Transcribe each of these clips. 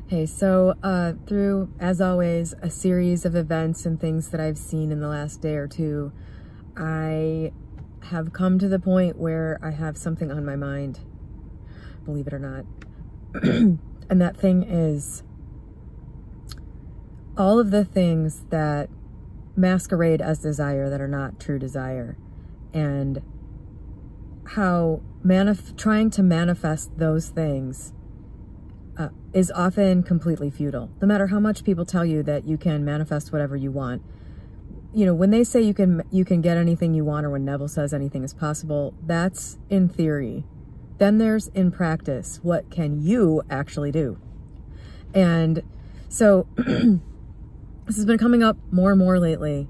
Hey, so through, as always, a series of events and things that I've seen in the last day or two, I have come to the point where I have something on my mind, believe it or not. And that thing is all of the things that masquerade as desire that are not true desire, and how trying to manifest those things is often completely futile. No matter how much people tell you that you can manifest whatever you want, you know, when they say you can get anything you want, or when Neville says anything is possible, that's in theory. Then there's in practice, what can you actually do? And so this has been coming up more and more lately,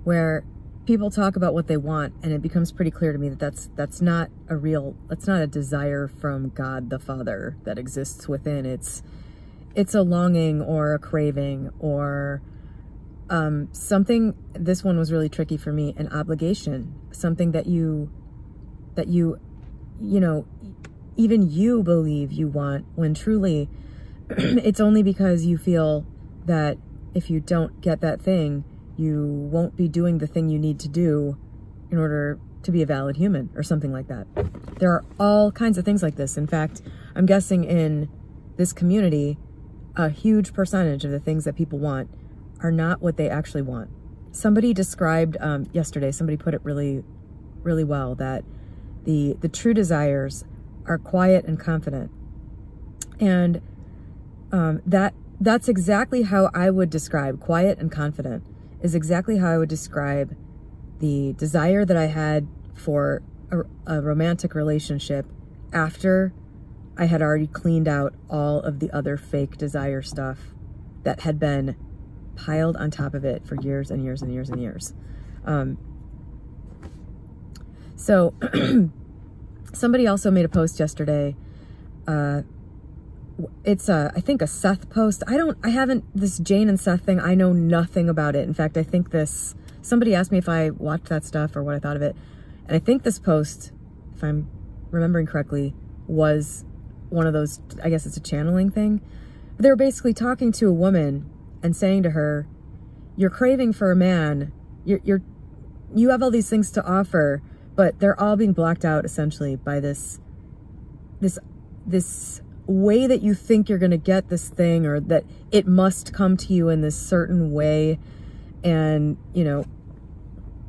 where people talk about what they want, and it becomes pretty clear to me that that's not a desire from God the Father that exists within. It's a longing or a craving or something. This one was really tricky for me, an obligation, something that you know, even you believe you want, when truly it's only because you feel that if you don't get that thing, you won't be doing the thing you need to do in order to be a valid human, or something like that. There are all kinds of things like this. In fact, I'm guessing in this community, a huge percentage of the things that people want are not what they actually want. Somebody described yesterday, somebody put it really, really well, that the true desires are quiet and confident. And that's exactly how I would describe quiet and confident, is exactly how I would describe the desire that I had for a romantic relationship after I had already cleaned out all of the other fake desire stuff that had been piled on top of it for years and years and years and years. So somebody also made a post yesterday. It's I think a Seth post. I haven't, this Jane and Seth thing, I know nothing about it. In fact, I think somebody asked me if I watched that stuff or what I thought of it. And I think this post, if I'm remembering correctly, was one of those, I guess it's a channeling thing. They were basically talking to a woman and saying to her, you're craving for a man, you have all these things to offer, but they're all being blocked out essentially by this way that you think you're going to get this thing, or that it must come to you in this certain way, and, you know,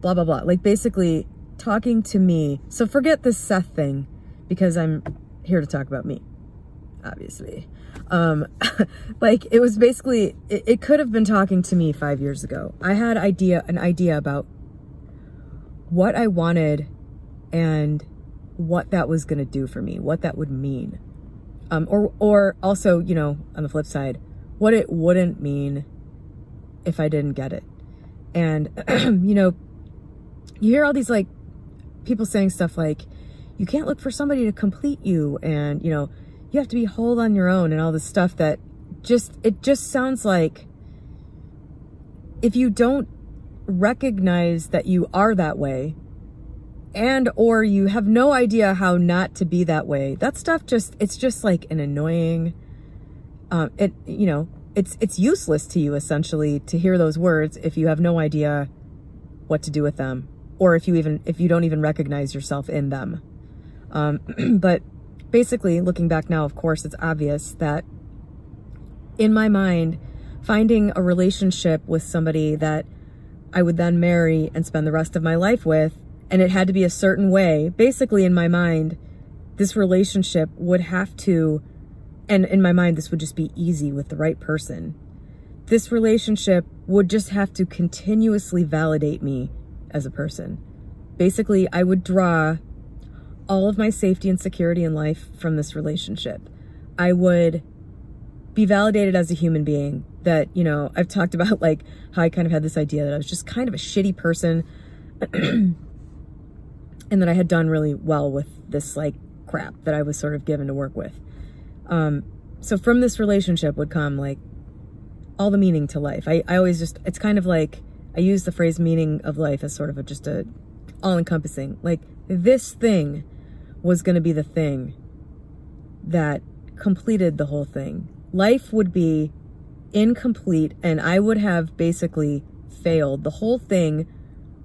blah, blah, blah. Like, basically talking to me. So forget this Seth thing, because I'm here to talk about me, obviously. Like, it was basically, it could have been talking to me 5 years ago. I had an idea about what I wanted and what that was going to do for me, what that would mean. Or also, you know, on the flip side, what it wouldn't mean if I didn't get it. And, you know, you hear all these, like, people saying stuff like, you can't look for somebody to complete you, and, you know, you have to be whole on your own, and all this stuff that it just sounds like, if you don't recognize that you are that way, and or you have no idea how not to be that way, that stuff it's just like an annoying, you know, it's useless to you essentially to hear those words if you have no idea what to do with them, or if you don't even recognize yourself in them. But basically, looking back now, of course, it's obvious that in my mind, finding a relationship with somebody that I would then marry and spend the rest of my life with, and it had to be a certain way. Basically, in my mind, this relationship would have to, and in my mind, this would just be easy with the right person. This relationship would just have to continuously validate me as a person. Basically, I would draw all of my safety and security in life from this relationship. I would be validated as a human being, that, you know, I've talked about, like, how I kind of had this idea that I was just kind of a shitty person, and that I had done really well with this, like, crap that I was sort of given to work with. So from this relationship would come, like, all the meaning to life. I always just, it's kind of like, I use the phrase meaning of life as sort of just a all-encompassing, like, this thing was going to be the thing that completed the whole thing. life would be incomplete and I would have basically failed. The whole thing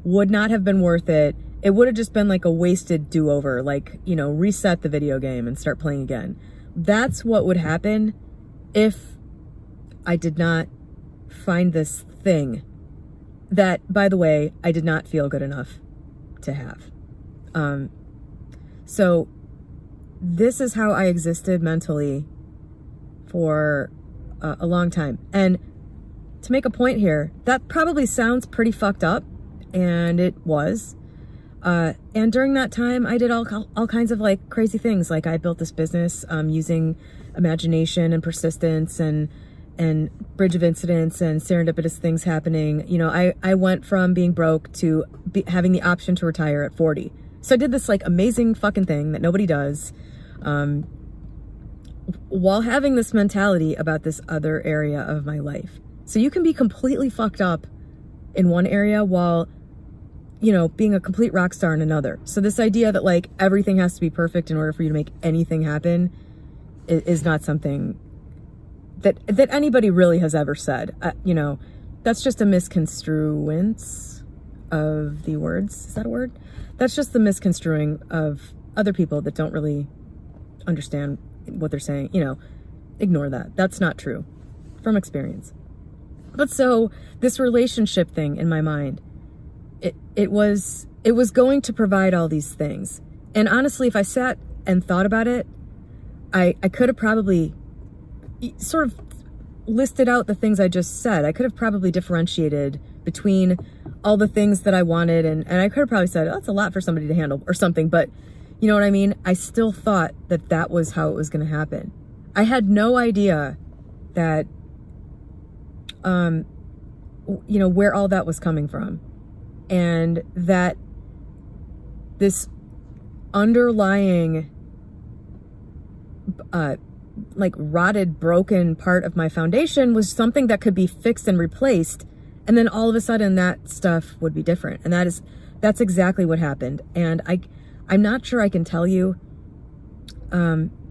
would not have been worth it. It would have just been like a wasted do-over, like, you know, reset the video game and start playing again. That's what would happen if I did not find this thing that, by the way, I did not feel good enough to have. So this is how I existed mentally for a long time. And to make a point here, that probably sounds pretty fucked up, and it was. And during that time, I did all kinds of like crazy things. Like I built this business using imagination and persistence and bridge of incidents and serendipitous things happening. You know, I went from being broke to having the option to retire at 40. So I did this like amazing fucking thing that nobody does, while having this mentality about this other area of my life. So you can be completely fucked up in one area while, you know, being a complete rock star in another. So this idea that like everything has to be perfect in order for you to make anything happen is not something that anybody really has ever said. You know, that's just a misconstruence of the words. Is that a word? That's just the misconstruing of other people that don't really understand what they're saying. You know, ignore that. That's not true from experience. But so this relationship thing in my mind, it was going to provide all these things. And honestly, if I sat and thought about it, I could have probably sort of listed out the things I just said. I could have probably differentiated between all the things that I wanted, and I could have probably said, oh, that's a lot for somebody to handle or something. But you know what I mean? I still thought that that was how it was going to happen. I had no idea that, you know, where all that was coming from. And that this underlying, like rotted, broken part of my foundation was something that could be fixed and replaced. And then all of a sudden that stuff would be different. And that's exactly what happened. And I'm not sure I can tell you,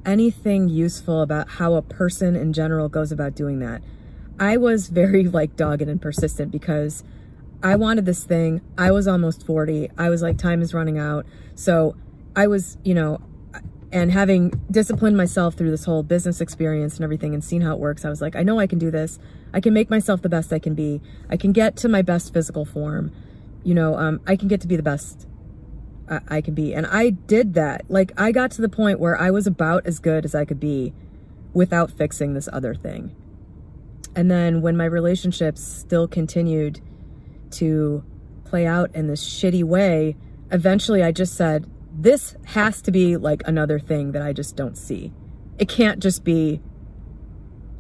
anything useful about how a person in general goes about doing that. I was very like dogged and persistent because I wanted this thing. I was almost 40. I was like, time is running out. So I was, you know, and having disciplined myself through this whole business experience and everything and seen how it works, I was like, I know I can do this. I can make myself the best I can be. I can get to my best physical form. You know, I can get to be the best I can be. And I did that. Like I got to the point where I was about as good as I could be without fixing this other thing. And then when my relationships still continued to play out in this shitty way, eventually I just said, this has to be like another thing that I just don't see. It can't just be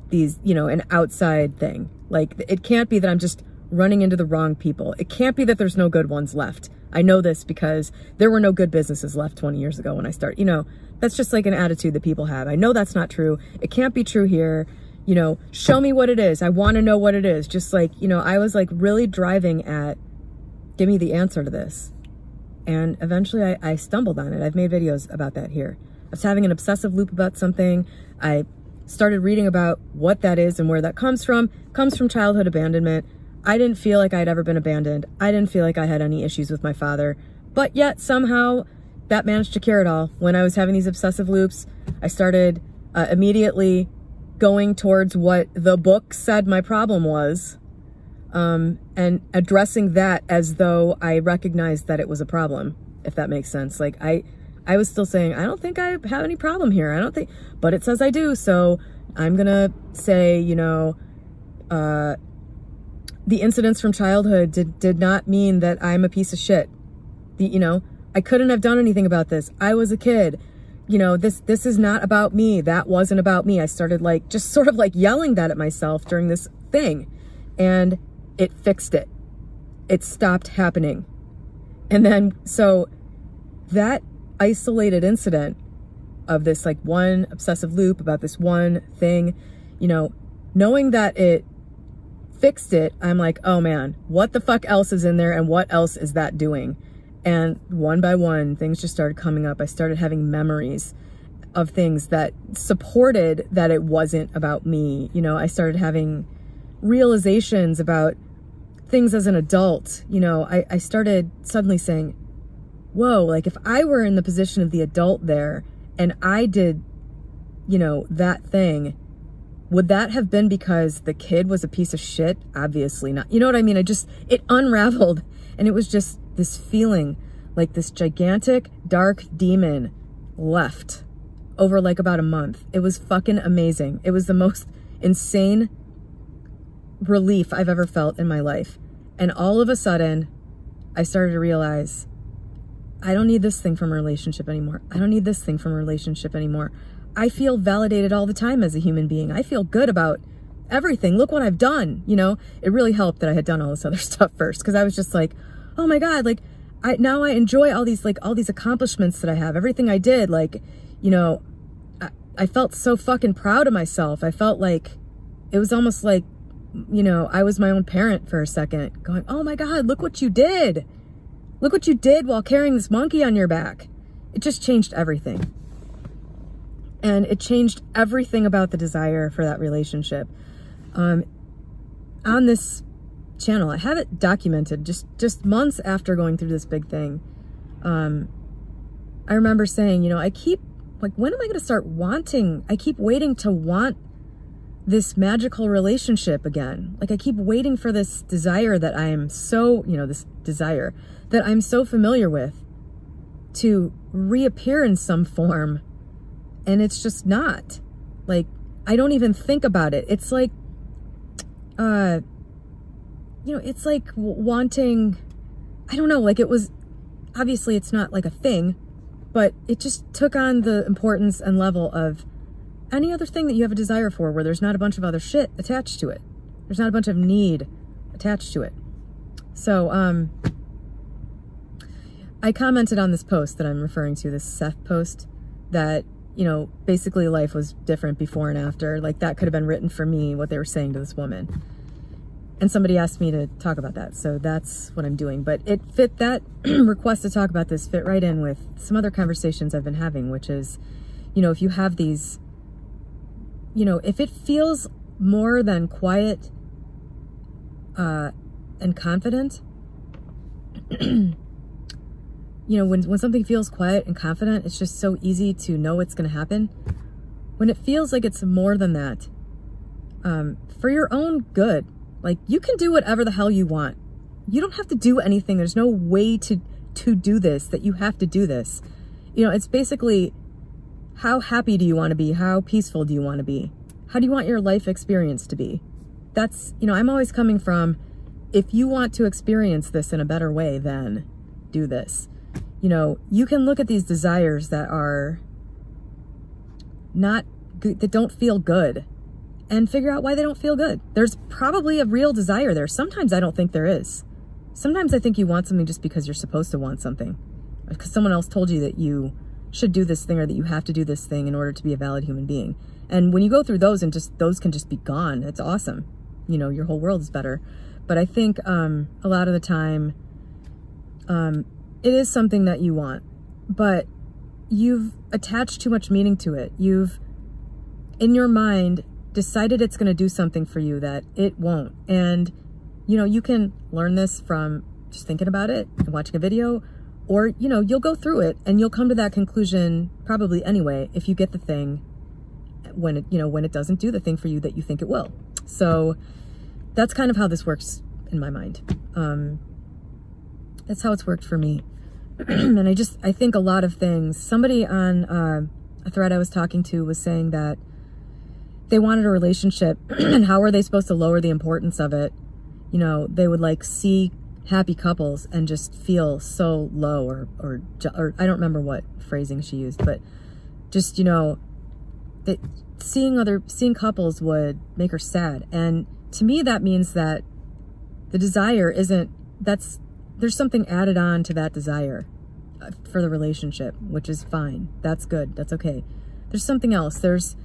these, you know, an outside thing. Like it can't be that I'm just running into the wrong people. It can't be that there's no good ones left. I know this because there were no good businesses left 20 years ago when I started. You know, that's just like an attitude that people have. I know that's not true. It can't be true here. You know, show me what it is. I want to know what it is. Just like, you know, I was like really driving at, give me the answer to this. And eventually I stumbled on it. I've made videos about that here. I was having an obsessive loop about something. I started reading about what that is and where that comes from. It comes from childhood abandonment. I didn't feel like I'd ever been abandoned. I didn't feel like I had any issues with my father. But yet somehow that managed to cure it all. When I was having these obsessive loops, I started immediately going towards what the book said my problem was, and addressing that as though I recognized that it was a problem, if that makes sense. Like I was still saying, I don't think I have any problem here. I don't think, but it says I do. So I'm gonna say, you know, the incidents from childhood did not mean that I'm a piece of shit. You know, I couldn't have done anything about this. I was a kid. You know, this is not about me. That wasn't about me. I started like, just sort of like yelling that at myself during this thing, and it fixed it. It stopped happening. And then, so that isolated incident of this like one obsessive loop about this one thing, you know, knowing that it fixed it, I'm like, oh man, what the fuck else is in there and what else is that doing? And one by one, things just started coming up. I started having memories of things that supported that it wasn't about me. You know, I started having realizations about things as an adult. You know, I started suddenly saying, whoa, like if I were in the position of the adult there and I did, you know, that thing, would that have been because the kid was a piece of shit? Obviously not. You know what I mean? It unraveled, and it was just this feeling like this gigantic dark demon left over like about a month. It was fucking amazing. It was the most insane relief I've ever felt in my life. And all of a sudden, I started to realize, I don't need this thing from a relationship anymore. I don't need this thing from a relationship anymore. I feel validated all the time as a human being. I feel good about everything. Look what I've done. You know, it really helped that I had done all this other stuff first, because I was just like, oh my God, like now I enjoy all these accomplishments that I have, everything I did. Like, you know, I felt so fucking proud of myself. I felt like it was almost like, you know, I was my own parent for a second, going, oh my God, look what you did. Look what you did while carrying this monkey on your back. It just changed everything. And it changed everything about the desire for that relationship. On this channel, I have it documented just months after going through this big thing. I remember saying, you know, I keep, like, when am I going to start wanting? I keep waiting to want this magical relationship again. Like, I keep waiting for this desire that I am so, you know, this desire that I'm so familiar with to reappear in some form. And it's just not. Like, I don't even think about it. It's like, you know, it's like wanting, I don't know, like it was, obviously it's not like a thing, but it just took on the importance and level of any other thing that you have a desire for, where there's not a bunch of other shit attached to it. There's not a bunch of need attached to it. So, I commented on this post that I'm referring to, this Seth post, that, you know, basically life was different before and after. Like, that could have been written for me, what they were saying to this woman. And somebody asked me to talk about that, so that's what I'm doing. But it fit, that request to talk about this fit right in with some other conversations I've been having, which is, you know, if you have these, you know, if it feels more than quiet and confident, you know, when something feels quiet and confident, it's just so easy to know it's going to happen. When it feels like it's more than that, for your own good, like, you can do whatever the hell you want. You don't have to do anything. There's no way to do this, that you have to do this. You know, it's basically, how happy do you want to be? How peaceful do you want to be? How do you want your life experience to be? That's, you know, I'm always coming from, if you want to experience this in a better way, then do this. You know, you can look at these desires that are not good, that don't feel good, and figure out why they don't feel good. There's probably a real desire there. Sometimes I don't think there is. Sometimes I think you want something just because you're supposed to want something, because someone else told you that you should do this thing, or that you have to do this thing in order to be a valid human being. And when you go through those, and just those can just be gone, it's awesome. You know, your whole world is better. But I think a lot of the time, it is something that you want, but you've attached too much meaning to it. You've, in your mind, decided it's going to do something for you that it won't. And, you know, you can learn this from just thinking about it and watching a video, or, you know, you'll go through it and you'll come to that conclusion probably anyway, if you get the thing when it, you know, when it doesn't do the thing for you that you think it will. So that's kind of how this works in my mind. That's how it's worked for me. And I think a lot of things, somebody on a thread I was talking to was saying that they wanted a relationship, and how are they supposed to lower the importance of it? You know, they would like see happy couples and just feel so low, or I don't remember what phrasing she used, but just, you know, that seeing couples would make her sad. And to me, that means that the desire isn't, there's something added on to that desire for the relationship, which is fine. That's good. That's okay. There's something else. There's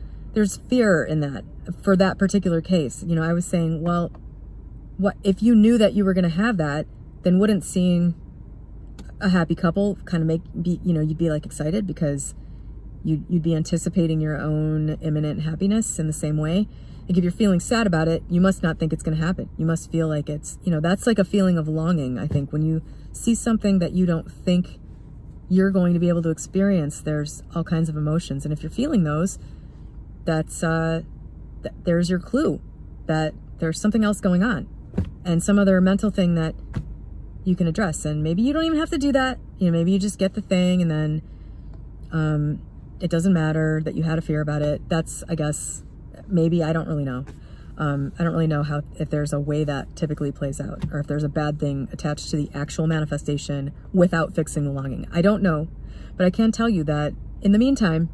fear in that, for that particular case. You know, I was saying, well, what if you knew that you were going to have that, then wouldn't seeing a happy couple kind of you know, you'd be like excited, because You'd be anticipating your own imminent happiness in the same way. Like if you're feeling sad about it, you must not think it's going to happen. You must feel like it's, you know, that's like a feeling of longing. I think when you see something that you don't think you're going to be able to experience, there's all kinds of emotions. And if you're feeling those, that's, there's your clue that there's something else going on and some other mental thing that you can address. And maybe you don't even have to do that. You know, maybe you just get the thing and then, it doesn't matter that you had a fear about it. That's, I guess, maybe, I don't really know. I don't really know how, if there's a way that typically plays out, or if there's a bad thing attached to the actual manifestation without fixing the longing. I don't know, but I can tell you that in the meantime,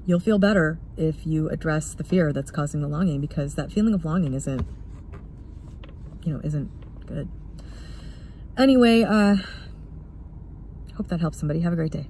you'll feel better if you address the fear that's causing the longing, because that feeling of longing isn't, you know, isn't good. Anyway, hope that helps somebody. Have a great day.